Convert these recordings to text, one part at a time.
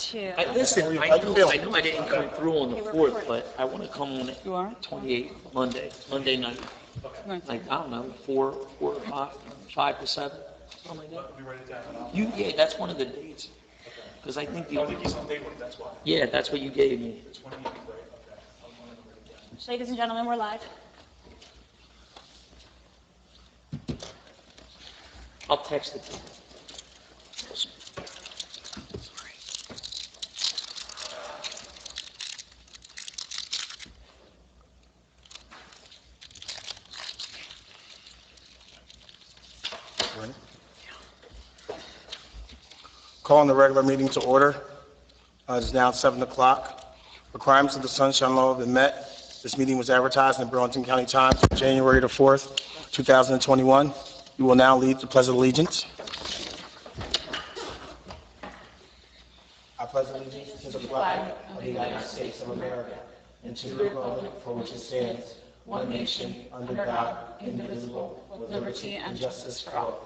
too. Listen, I know I didn't come through on the 4th, but I want to come on You are? 28th, Monday night. Like, I don't know, 4 o'clock, 5 to 7, something like that. Let me write it down. Yeah, that's one of the dates. Because I think the only, He's on day one, that's why. yeah, that's what you gave me. The 28th, right? Okay. I'm gonna write it down. Ladies and gentlemen, we're live. I'll text it to you. Calling the regular meeting to order. It is now 7 o'clock. Requirements of the Sunshine Law have been met. This meeting was advertised in the Burlington County Times on January the 4th, 2021. We will now lead the Pledge of Allegiance. I pledge allegiance to the flag of the United States of America and to the republic for which it stands, one nation, under God, indivisible, with liberty and justice for all.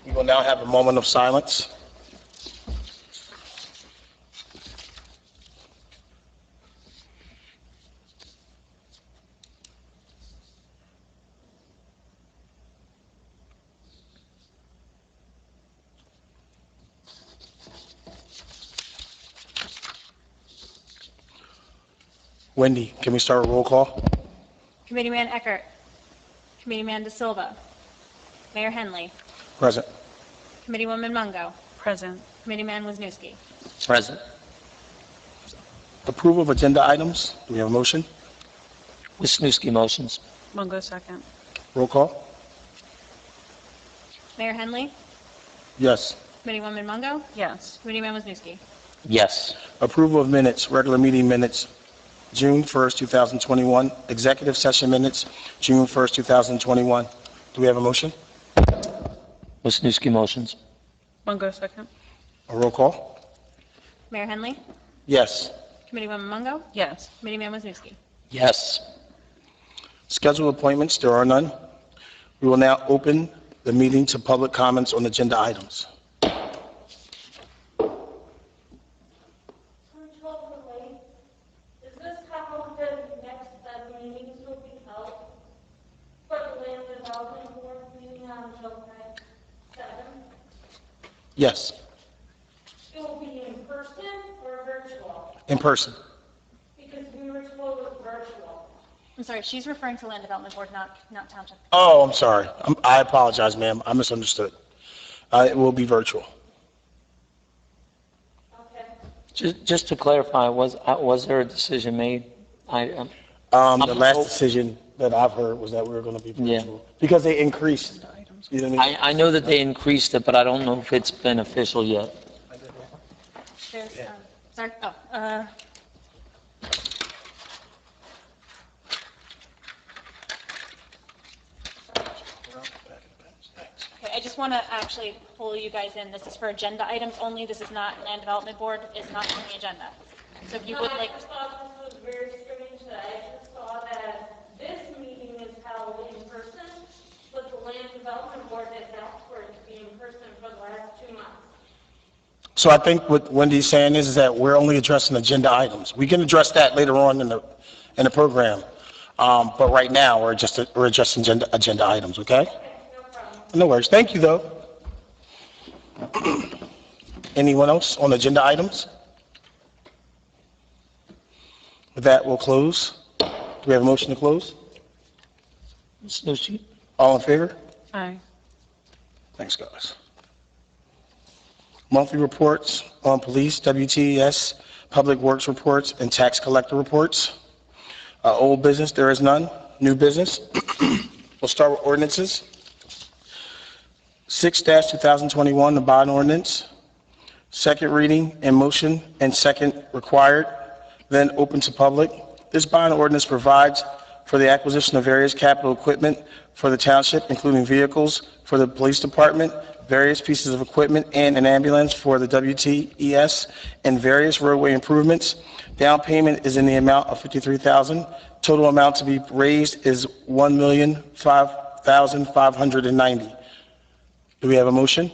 We will now have a moment of silence. Wendy, can we start a roll call? Committeeman Eckert. Committeeman De Silva. Mayor Henley. Present. Committeewoman Mungo. Present. Committeeman Wisniewski. Present. Approval of agenda items. Do we have a motion? Wisniewski motions. Mungo second. Roll call? Mayor Henley. Yes. Committeewoman Mungo. Yes. Committeeman Wisniewski. Yes. Approval of minutes, regular meeting minutes, June 1st, 2021. Executive session minutes, June 1st, 2021. Do we have a motion? Wisniewski motions. Mungo second. A roll call? Mayor Henley. Yes. Committeewoman Mungo. Yes. Committeeman Wisniewski. Yes. Scheduled appointments, there are none. We will now open the meeting to public comments on agenda items. Is this how the next meetings will be held for the land development board meeting on July 7th? Yes, It will be in person or virtual? in person. Because we were told it was virtual. I'm sorry, she's referring to Land Development Board, not Township. Oh, I'm sorry. I apologize, ma'am. I misunderstood. It will be virtual. Okay. Just to clarify, was there a decision made? The I'm last hope- decision that I've heard was that we were going to be Yeah. virtual. Because they increased. You know what I mean? I know that they increased it, but I don't know if it's been official yet. There's, sorry, okay, I just want to actually pull you guys in. This is for agenda items only. This is not Land Development Board. It's not on the agenda. So if you would like, I just thought this was very strange that I just saw that this meeting is held in person, but the land development board has asked for it to be in person for the last 2 months. So I think what Wendy's saying is that we're only addressing agenda items. We can address that later on in the program. But right now, we're addressing agenda items, okay? Okay, no problem. No worries. Thank you, though. Anyone else on agenda items? With that, we'll close. Do we have a motion to close? Wisniewski? All in favor? Aye. Thanks, guys. Monthly reports on police, WTES, public works reports, and tax collector reports. Old business, there is none. New business. We'll start with ordinances. 6-2021, the bond ordinance. Second reading and motion and second required, then open to public. This bond ordinance provides for the acquisition of various capital equipment for the township, including vehicles for the police department, various pieces of equipment, and an ambulance for the WTES, and various roadway improvements. Down payment is in the amount of $53,000. Total amount to be raised is $1,005,590. Do we have a motion?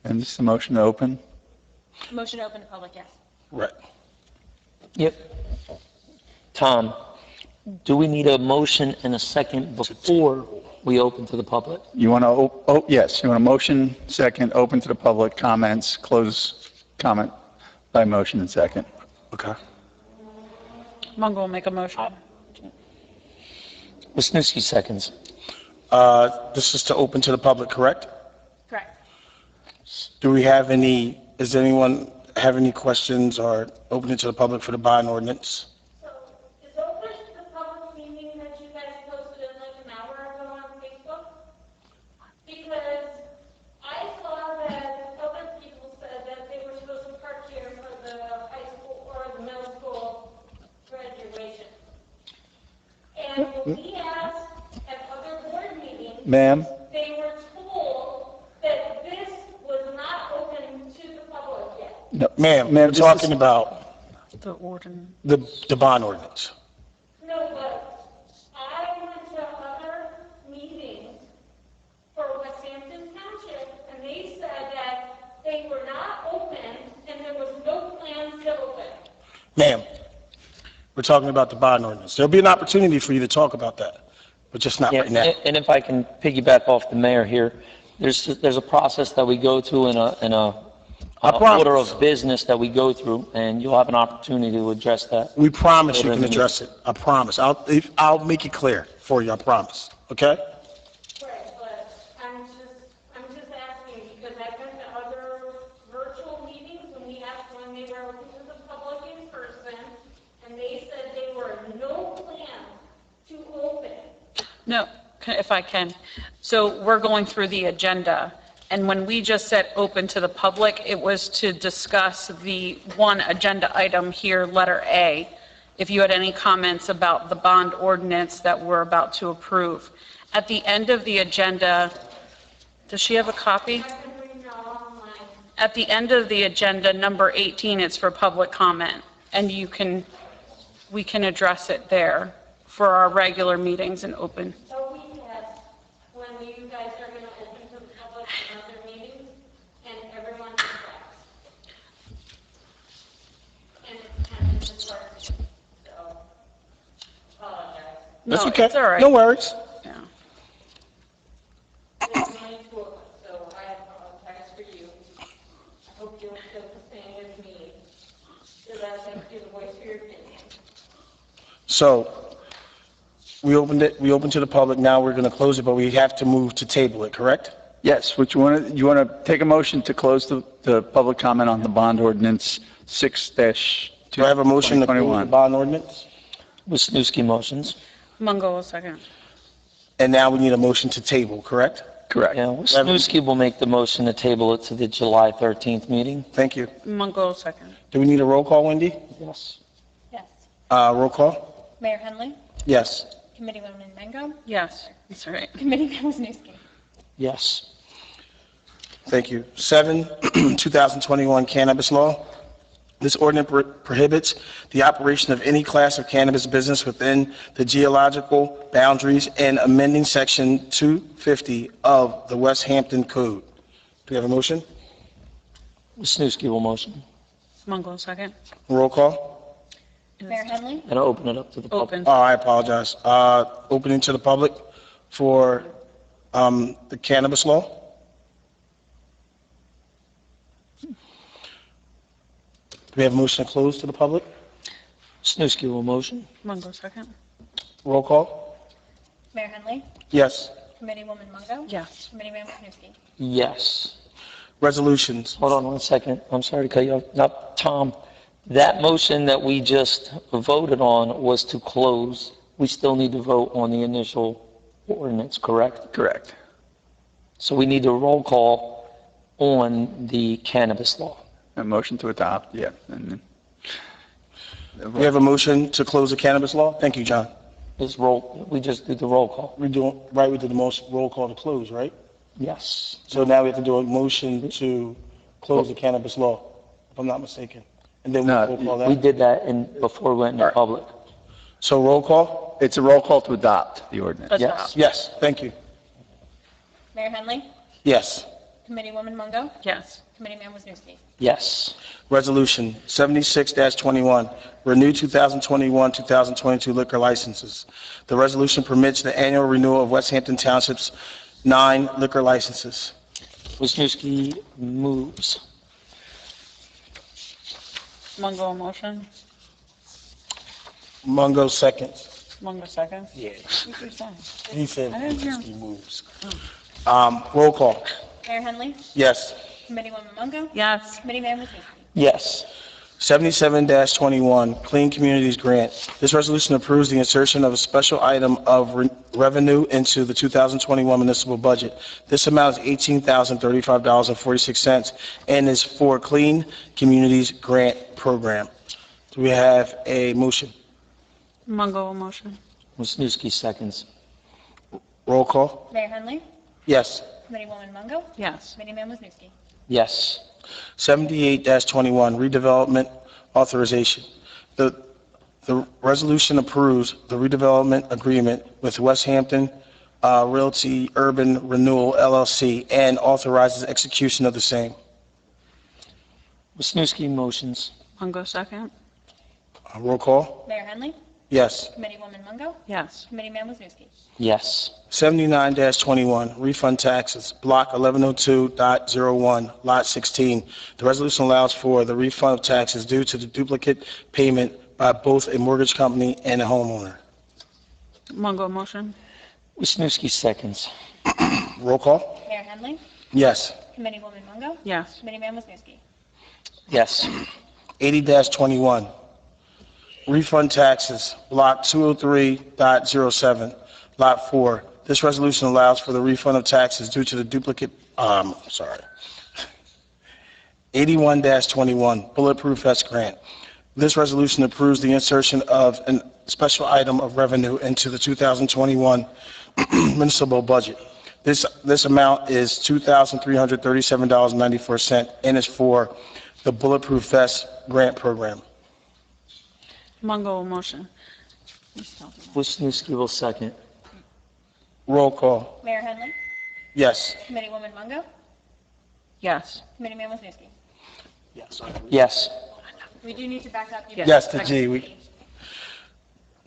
And this is the motion to open? Motion to open to public, yes. Right. Yep. Tom, do we need a motion and a second before we open to the public? You want to, yes, you want a motion, second, open to the public, comments, close comment by motion and second. Okay. Mungo will make a motion. Wisniewski seconds. This is to open to the public, correct? Correct. Does anyone have any questions or open it to the public for the bond ordinance? So, is open to the public meeting that you guys posted in like an hour ago on Facebook? Because I saw that other people said that they were supposed to park here for the high school or the middle school graduation. And when we asked at other board meetings, Ma'am? they were told that this was not open to the public yet. No, Ma'am, Ma'am, we're talking about The ordinance. the bond ordinance. No, but I went to other meetings for West Hampton Township, and they said that they were not open, and there was no plans to open. Ma'am, we're talking about the bond ordinance. There'll be an opportunity for you to talk about that, but just not Yeah, right now. and if I can piggyback off the mayor here, there's a process that we go through in a I promise. order of business that we go through, and you'll have an opportunity to address that. We promise you can address it. I promise. I'll make it clear for you, I promise. Okay? Right, but I'm just asking, because I've been to other virtual meetings, when we asked when they were open to the public in person, and they said they were no plan to open. No, if I can. So we're going through the agenda, and when we just said open to the public, it was to discuss the one agenda item here, letter A. If you had any comments about the bond ordinance that we're about to approve. At the end of the agenda, does she have a copy? I've been reading all online. At the end of the agenda, number 18, it's for public comment, and we can address it there for our regular meetings and open. So we have, when you guys are gonna open to the public in other meetings, and everyone discuss. And it's kind of dispersed, so, apologize. That's No, okay. it's all right. No worries. Yeah. It's my tool, so I apologize for you. I hope you'll feel the same as me, so that I can give voice for your opinion. So, we opened to the public, now we're going to close it, but we have to move to table it, correct? Yes, you want to take a motion to close the public comment on the bond ordinance 6-2021? Do I have a motion to close the bond ordinance? Wisniewski motions. Mungo will second. And now we need a motion to table, correct? Correct. Yeah, Wisniewski will make the motion to table it to the July 13th meeting. Thank you. Mungo will second. Do we need a roll call, Wendy? Yes. Yes. Roll call? Mayor Henley, Yes. Committeewoman Mango, Yes, that's all right. Committeeman Wisniewski. Yes. Thank you. 7, 2021 cannabis law. This ordinance prohibits the operation of any class of cannabis business within the geological boundaries and amending Section 250 of the West Hampton Code. Do we have a motion? Wisniewski will motion. Mungo will second. Roll call? Mayor Henley, And open it up to the public. Open. Oh, I apologize. Opening to the public for the cannabis law. Do we have a motion to close to the public? Wisniewski will motion. Mungo second. Roll call? Mayor Henley, Yes. Committeewoman Mungo, Yes. Committeeman Wisniewski. Yes. Resolutions. Hold on one second. I'm sorry to cut you off. Now, Tom, that motion that we just voted on was to close. We still need to vote on the initial ordinance, correct? Correct. So we need a roll call on the cannabis law. A motion to adopt, yeah. And then- We have a motion to close the cannabis law? Thank you, John. We just did the roll call. We did the most roll call to close, right? Yes. So now we have to do a motion to close the cannabis law, if I'm not mistaken. And then we No, roll call We that. did that before we went into All right. public. So roll call? It's a roll call to adopt the ordinance. Yes. Yes, thank you. Mayor Henley, Yes. Committeewoman Mungo, Yes. Committeeman Wisniewski. Yes. Resolution 76-21, renew 2021-2022 liquor licenses. The resolution permits the annual renewal of West Hampton Township's 9 liquor licenses. Wisniewski moves. Mungo motion. Mungo seconds. Mungo second. Yeah. What you saying? He said I didn't hear. he moves. Roll call. Mayor Henley, Yes. Committeewoman Mungo, Yes. Committeeman Wisniewski. Yes. 77-21, Clean Communities Grant. This resolution approves the insertion of a special item of revenue into the 2021 municipal budget. This amount is $18,035.46 and is for Clean Communities Grant Program. Do we have a motion? Mungo motion. Wisniewski seconds. Roll call. Mayor Henley, Yes. Committeewoman Mungo, Yes. Committeeman Wisniewski. Yes. 78-21, redevelopment authorization. The resolution approves the redevelopment agreement with West Hampton Realty Urban Renewal LLC and authorizes execution of the same. Wisniewski motions. Mungo second. Roll call. Mayor Henley, Yes. Committeewoman Mungo, Yes. Committeeman Wisniewski. Yes. 79-21, refund taxes, Block 1102.01, Lot 16. The resolution allows for the refund of taxes due to the duplicate payment by both a mortgage company and a homeowner. Mungo motion. Wisniewski seconds. Roll call. Mayor Henley, Yes. Committeewoman Mungo, Yes. Committeeman Wisniewski. Yes. 80-21, refund taxes, Block 203.07, Lot 4. This resolution allows for the refund of taxes due to the duplicate, 81-21, Bulletproof Vest Grant. This resolution approves the insertion of a special item of revenue into the 2021 municipal budget. This amount is $2,337.94 and is for the Bulletproof Vest Grant Program. Mungo motion. Wisniewski will second. Roll call. Mayor Henley, Yes. Committeewoman Mungo, Yes. Committeeman Wisniewski. Yes. We do need to back up. Yes, the G.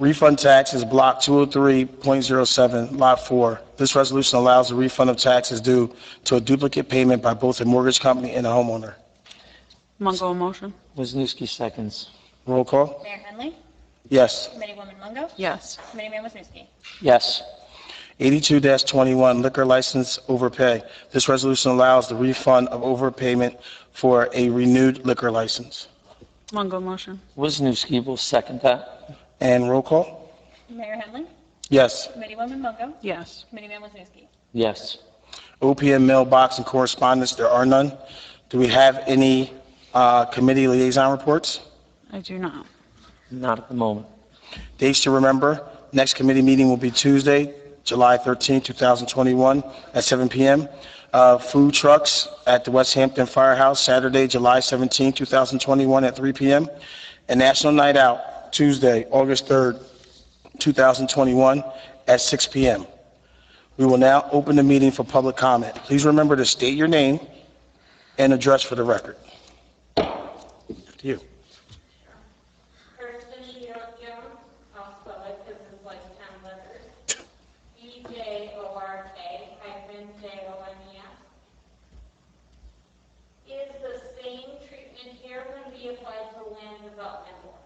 Refund taxes, Block 203.07, Lot 4. This resolution allows the refund of taxes due to a duplicate payment by both a mortgage company and a homeowner. Mungo motion. Wisniewski seconds. Roll call. Mayor Henley, Yes. Committeewoman Mungo, Yes. Committeeman Wisniewski. Yes. 82-21, liquor license overpay. This resolution allows the refund of overpayment for a renewed liquor license. Mungo motion. Wisniewski will second that. And roll call. Mayor Henley, Yes. Committeewoman Mungo, Yes. Committeeman Wisniewski. Yes. OPM mailbox and correspondence, there are none. Do we have any committee liaison reports? I do not. Not at the moment. Dates to remember, next committee meeting will be Tuesday, July 13, 2021, at 7 p.m. Food trucks at the West Hampton Firehouse, Saturday, July 17, 2021, at 3 p.m. And National Night Out, Tuesday, August 3rd, 2021, at 6 p.m. We will now open the meeting for public comment. Please remember to state your name and address for the record. To you. Kirsten Shield Jones, I'll spell it because it's like 10 letters. EJORK-JONES. Is the same treatment here going to be applied to land development board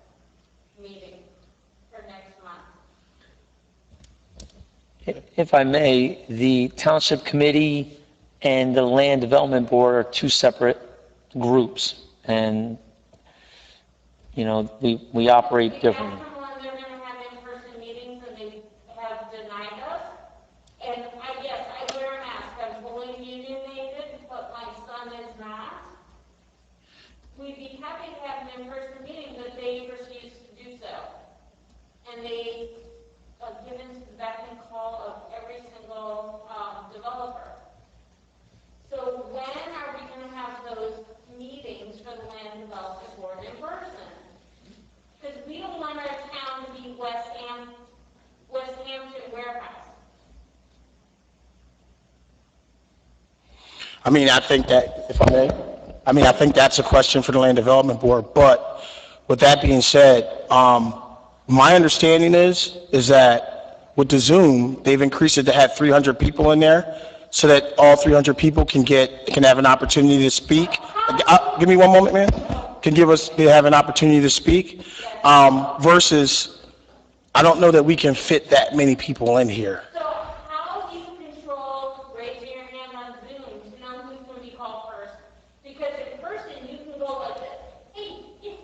meeting for next month? If I may, the Township Committee and the Land Development Board are two separate groups, and, you know, we operate differently. That's the one they're going to have in-person meetings and they have denied us. And I guess I wear a mask, I'm fully unionated, but my son is not. We'd be happy to have an in-person meeting, but they refuse to do so. And they have given to the beck and call of every single developer. So when are we going to have those meetings for the land development board in person? Because we don't want our town to be West Hampton warehouse. I mean, I think that, if I may, I think that's a question for the Land Development Board, but with that being said, my understanding is that with the Zoom, they've increased it to have 300 people in there, so that all 300 people can have an opportunity to speak. Give me one moment, man. They have an opportunity to speak, versus, I don't know that we can fit that many people in here. So how do you control raising your hand on Zoom to know who's going to be called first? Because in person, you can go like this, hey, you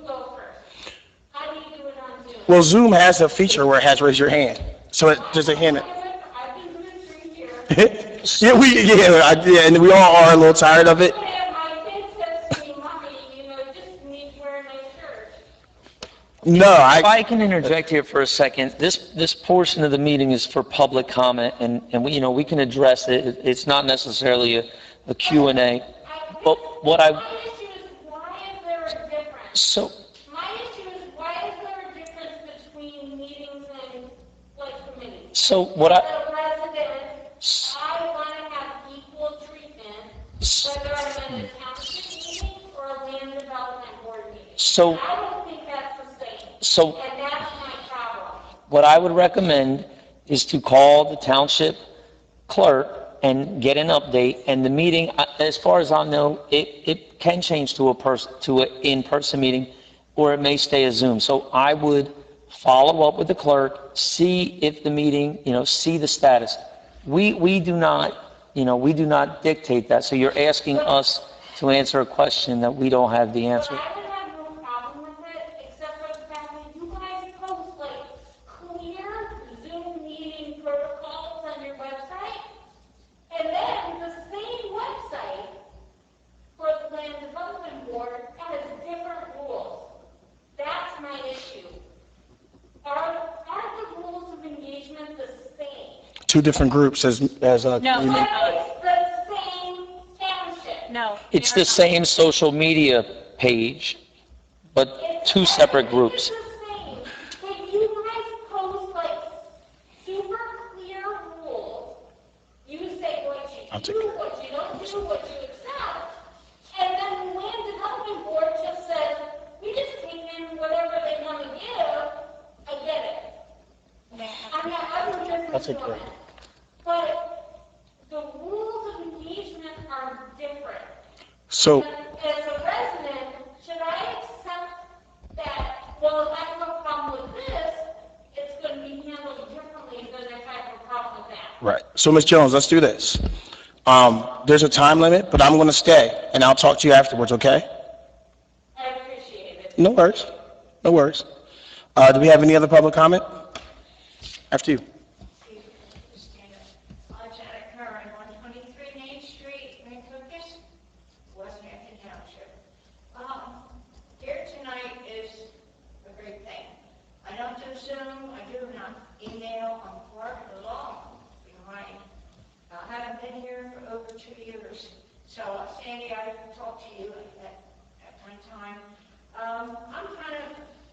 go first. How do you do it on Zoom? Well, Zoom has a feature where it has raise your hand, so it just a hand. I've been doing 3 years. Yeah, and we all are a little tired of it. And my kid says to me, Mommy, just need to wear a nice shirt. No, If I can interject here for a second, this portion of the meeting is for public comment, and we can address it. It's not necessarily a Q&A. But what My issue is, why is there a difference? so, My issue is, why is there a difference between meetings and, committees? so what As a resident, I want to have equal treatment, whether I'm in a township meeting or a land development board meeting. So- I don't think that's the same. So- And that's my problem. what I would recommend is to call the township clerk and get an update, and the meeting, as far as I know, it can change to an in-person meeting, or it may stay a Zoom. So I would follow up with the clerk, see if the meeting, see the status. We do not dictate that, so you're asking us to answer a question that we don't have the But answer. I would have no problem with it, except for the fact that you guys post clear Zoom meeting protocols on your website, and then the same website for the land development board has different rules. That's my issue. Aren't the rules of engagement the same? two different groups as a. No. But it's the same township. No. It's the same social media page, but two separate groups. It's the same. But you guys post super clear rules. You say what I'll you take do, it. what you don't do, what you accept. And then the land development board just says, we just take in whatever they want to give. I get it. I'm a I'll take businesswoman. it. But the rules of engagement are different. So, As a resident, should I accept that, well, if I have a problem with this, it's going to be handled differently than if I have a problem with that? right. So, Ms. Jones, let's do this. There's a time limit, but I'm going to stay, and I'll talk to you afterwards, okay? I appreciate it. No worries. No worries. Do we have any other public comment? After you. Janet Curran, 123 Main Street, Rancocas, West Hampton Township. Here tonight is a great thing. I don't do Zoom, I do not email, I'm far along behind. I haven't been here for over 2 years, so Sandy, I can talk to you at one time.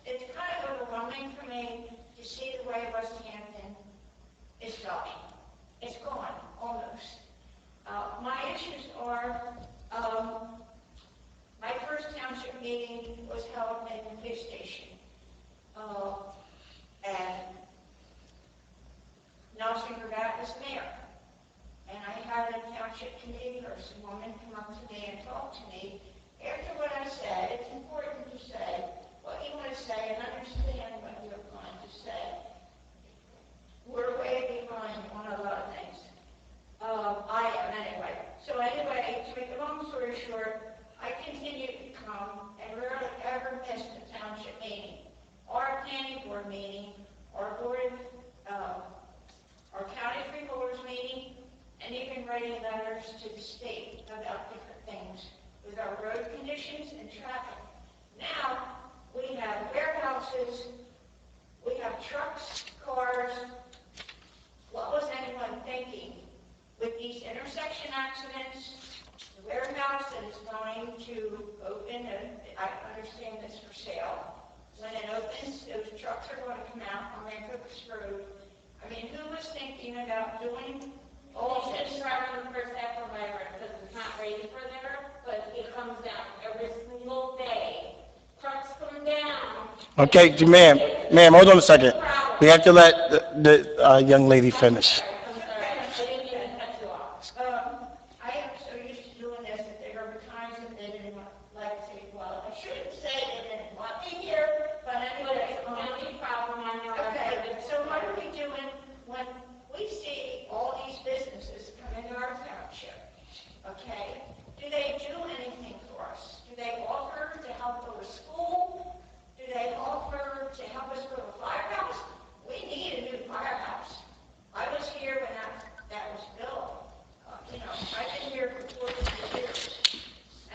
It's kind of overwhelming for me to see the way West Hampton is going. It's gone, almost. My issues are, my first township meeting was held at the police station. And Nelson Gravatt was mayor. And I had a township committee person, woman, come up to me and talk to me. After what I said, it's important to say what you want to say and understand what you're going to say. We're way behind on a lot of things. I am anyway. So anyway, to make a long story short, I continue to come and rarely ever miss the township meeting, our planning board meeting, our county freeholders meeting, and even writing letters to the state about different things with our road conditions and traffic. Now, we have warehouses, we have trucks, cars. What was anyone thinking? With these intersection accidents, the warehouse that is going to open, and I understand it's for sale. When it opens, those trucks are going to come out on Rancocas Road. I mean, who was thinking about doing all They this? should start on the first half of safer there, but it comes down every single day. Trucks come down. Okay, ma'am, hold on a second. We have to let the young lady finish. I'm sorry, I didn't mean to cut you off. I am so used to doing this that there were times that they didn't like to, well, I shouldn't say they didn't want me here, but But anyway. it's a county problem, I know. I've Okay, heard it so what before. are we doing when we see all these businesses come into our township? Okay, do they do anything for us? Do they offer to help go to school? Do they offer to help us go to a firehouse? We need a new firehouse. I was here when that was built. I've been here for 14 years.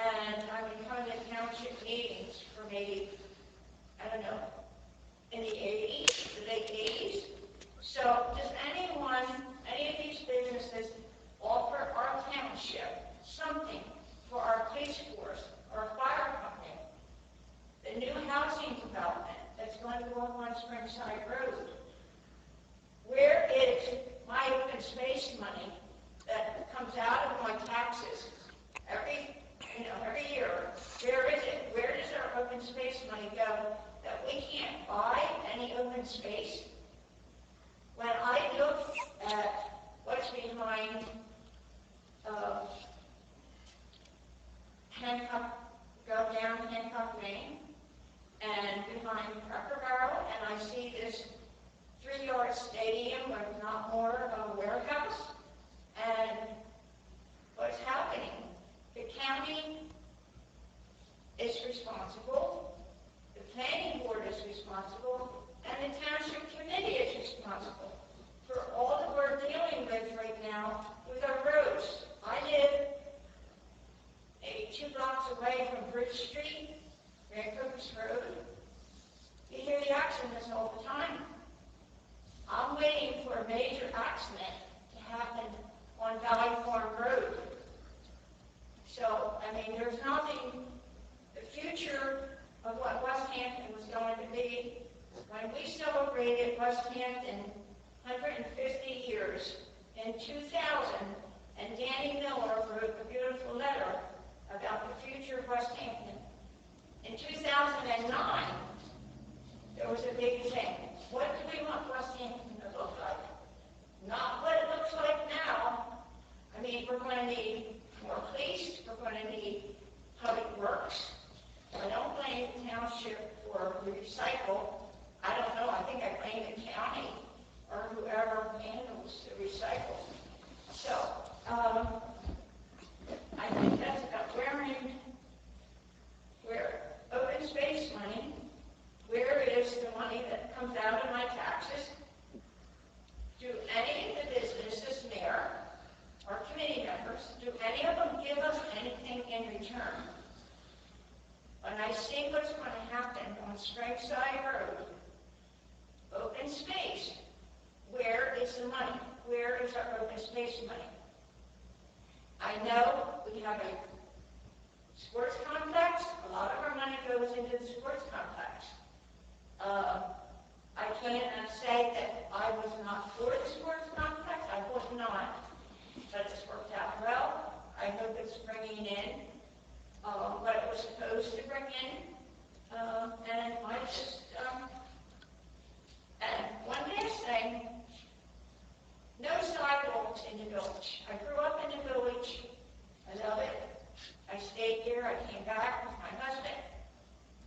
And I would come to township meetings for maybe, I don't know, in the 80s, the late 80s. So does any of these businesses offer our township something for our police force, our fire company, the new housing development that's going to go up on Springside Road? Where is my open space money that comes out of my taxes every year? Where is it? Where does our open space money go that we can't buy any open space? When I look at what's behind go down Hancock Lane and behind Cracker Barrel, and I see this 3-yard stadium with not more of a warehouse, and what's happening? The county is responsible, the planning board is responsible, and the township committee is responsible for all that we're dealing with right now with our roads. I live maybe 2 blocks away from Bridge Street, Vancouver's Road. You hear the accidents all the time. I'm waiting for a major accident to happen on Valley Farm Road. So, there's nothing, the future of what West Hampton was going to be. When we celebrated West Hampton 150 years in 2000, and Danny Miller wrote a beautiful letter about the future of West Hampton. In 2009, there was a big thing. What do we want West Hampton to look like? Not what it looks like now. We're going to need more police. We're going to need public works. I don't blame the township for recycle. I don't know. I think I blame the county or whoever handles the recycle. So, I think that's about where open space money, where is the money that comes out of my taxes? Do any of the businesses there, or committee members, do any of them give us anything in return? When I see what's going to happen on Springside Road, open space, where is the money? Where is our open space money? I know we have a sports complex. A lot of our money goes into the sports complex. I can't say that I was not for the sports complex. I was not. But it's worked out well. I hope it's bringing in what it was supposed to bring in. And I just, and one last thing, no sidewalks in the village. I grew up in the village. I love it. I stayed here. I came back with my husband.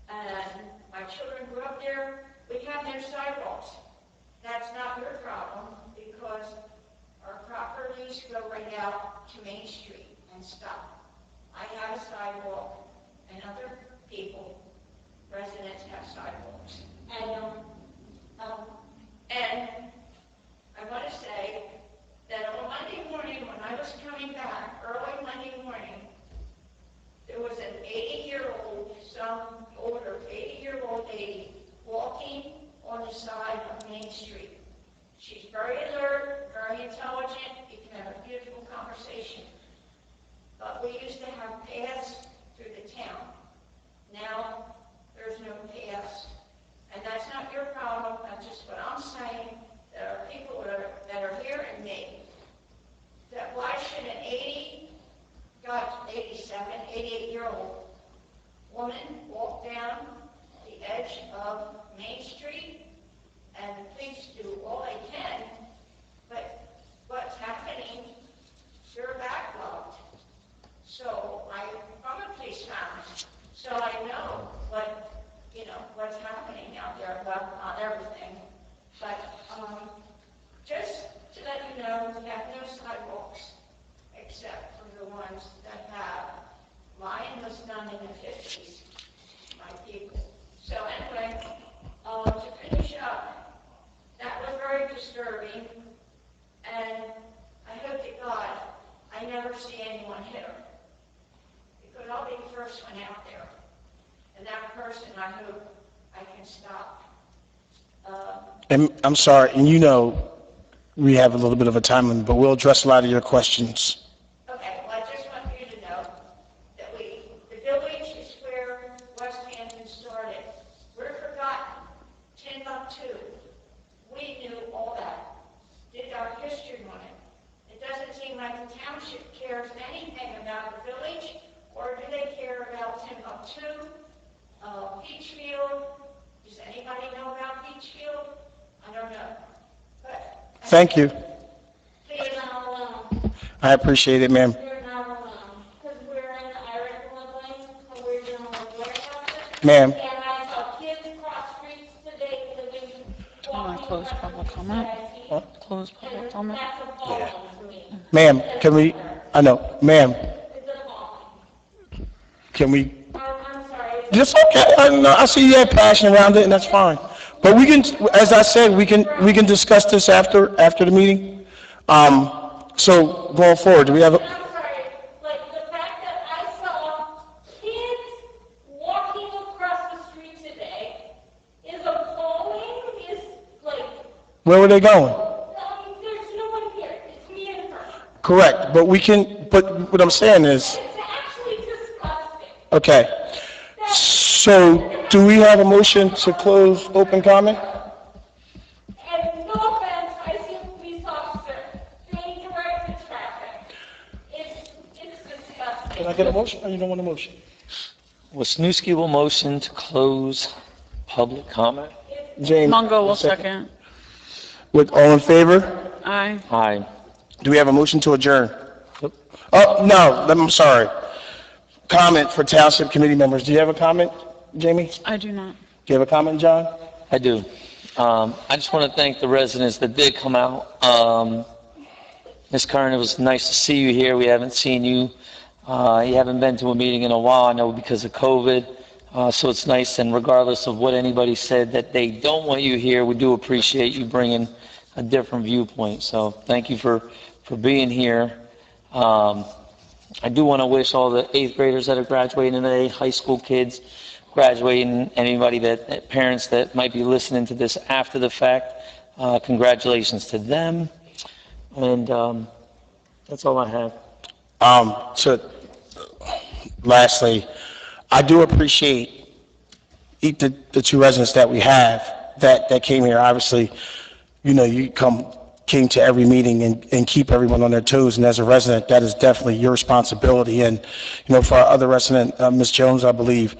And my children grew up there. We have no sidewalks. That's not your problem because our properties go right out to Main Street and stop. I have a sidewalk and other people, residents have sidewalks. And I want to say that on Monday morning, when I was coming back, early Monday morning, there was an 80-year-old, some older 80-year-old lady walking on the side of Main Street. She's very alert, very intelligent. You can have a beautiful conversation. But we used to have paths through the town. Now, there's no paths. And that's not your problem. That's just what I'm saying. There are people that are hearing me. That why should an 80-guy about 88-year-old woman walked down the edge of Main Street, and the police do all they can, but what's happening, they're backlogged. So I'm a police family, so I know what's happening out there, well, not everything, but, just to let you know, we have no sidewalks except for the ones that have. Mine was done in the 50s, my people. So anyway, to finish up, that was very disturbing, and I hope to God I never see anyone hit her, because I'll be the first one out there. And that person, I hope I can stop. And I'm sorry, and we have a little bit of a time limit, but we'll address a lot of your questions. Okay, well, I just want you to know that the village is where West Hampton started. We're forgotten. Timbuktu. We knew all that. Did our history on it. It doesn't seem like the township cares anything about the village, or do they care about Timbuktu, Beachfield? Does anybody know about Beachfield? I don't know. But Thank you. please not alone. I appreciate it, ma'am. You're not alone, because we're in Irish Lane, and we're dealing with warehouses. Ma'am, And I saw kids cross streets today living, Want to close public comment? Close public comment? That's appalling to me. ma'am, ma'am, It's appalling. can we, I'm sorry. it's okay, I see you have passion around it, and that's fine. But we can, as I said, we can discuss this after the meeting. So going forward, do we have, I'm sorry, like, the fact that I saw kids walking across the street today is appalling, is like, where were they going? there's no one here, it's me and her. Correct, but what I'm saying is, It's actually disgusting. okay. So do we have a motion to close open comment? And no offense, I see a police officer being directed traffic. It's disgusting. Can I get a motion, or you don't want a motion? Wisniewski will motion to close public comment. James? Mongo will second. With all in favor? Aye. Aye. Do we have a motion to adjourn? Oh, no, I'm sorry. Comment for township committee members. Do you have a comment, Jamie? I do not. Do you have a comment, John? I do. I just want to thank the residents that did come out. Ms. Curran, it was nice to see you here. We haven't seen you. You haven't been to a meeting in a while, I know, because of COVID. So it's nice, and regardless of what anybody said that they don't want you here, we do appreciate you bringing a different viewpoint. So thank you for being here. I do want to wish all the 8th graders that are graduating today, high school kids graduating, anybody parents that might be listening to this after the fact, congratulations to them. And that's all I have. Lastly, I do appreciate the two residents that we have that came here. Obviously, you came to every meeting and keep everyone on their toes, and as a resident, that is definitely your responsibility. And, for our other resident, Ms. Jones, I believe,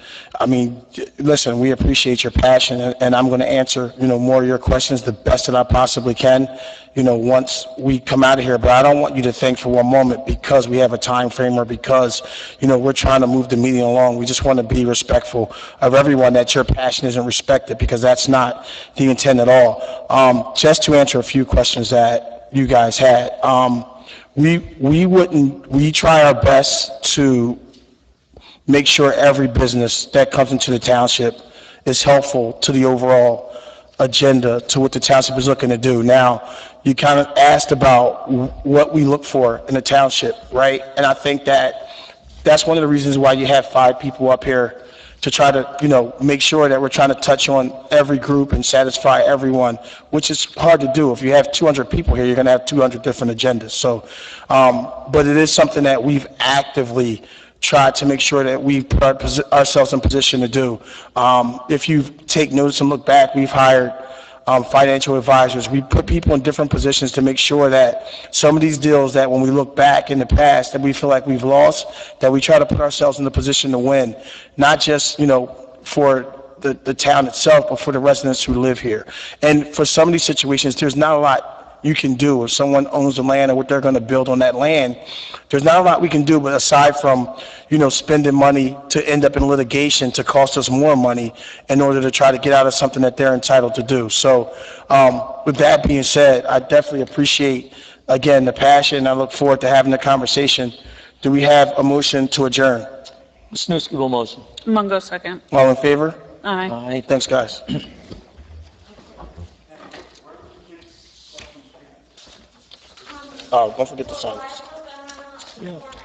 listen, we appreciate your passion, and I'm going to answer, more of your questions the best that I possibly can, once we come out of here. But I don't want you to think for one moment because we have a time frame or because, we're trying to move the meeting along. We just want to be respectful of everyone, that your passion isn't respected, because that's not the intent at all. Just to answer a few questions that you guys had, we try our best to make sure every business that comes into the township is helpful to the overall agenda, to what the township is looking to do. Now, you kind of asked about what we look for in the township, right? And I think that's one of the reasons why you have 5 people up here, to try to, make sure that we're trying to touch on every group and satisfy everyone, which is hard to do. If you have 200 people here, you're going to have 200 different agendas. So, but it is something that we've actively tried to make sure that we put ourselves in position to do. If you take notice and look back, we've hired financial advisors. We put people in different positions to make sure that some of these deals that when we look back in the past that we feel like we've lost, that we try to put ourselves in the position to win, not just, for the town itself, but for the residents who live here. And for some of these situations, there's not a lot you can do. If someone owns the land or what they're going to build on that land, there's not a lot we can do, but aside from, spending money to end up in litigation to cost us more money in order to try to get out of something that they're entitled to do. So with that being said, I definitely appreciate, again, the passion. I look forward to having the conversation. Do we have a motion to adjourn? Snooski will motion. Mungo second. All in favor? Aye. Aye. Thanks, guys. Oh, don't forget to sign this.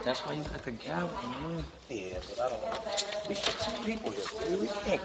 That's why you got the gavel, man. Yeah, but I don't want, we got 2 people here. We can't